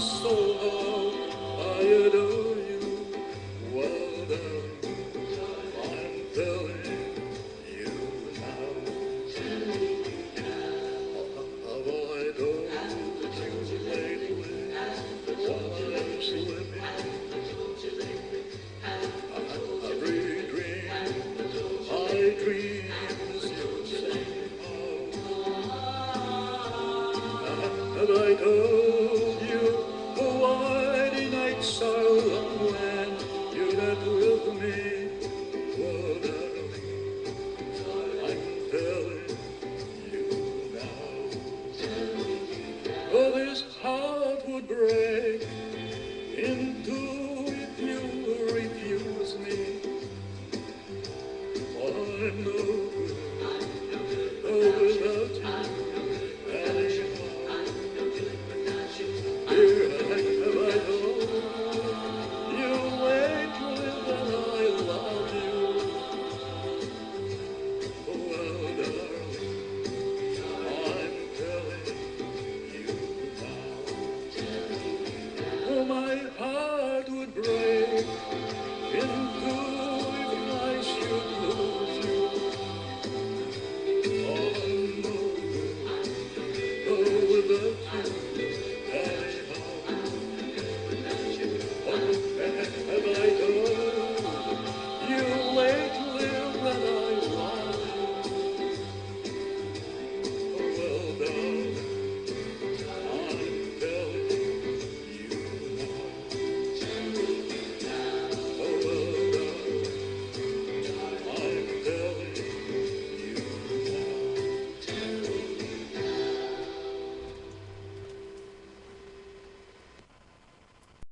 so how I adore you. Well, darling, I'm telling you now. How I adore you lately while I'm sleeping. Every dream I dream is you somehow. Have I told you why the nights are long when you're not with me? Well, darling, I'm telling you now. Oh, this heart would break into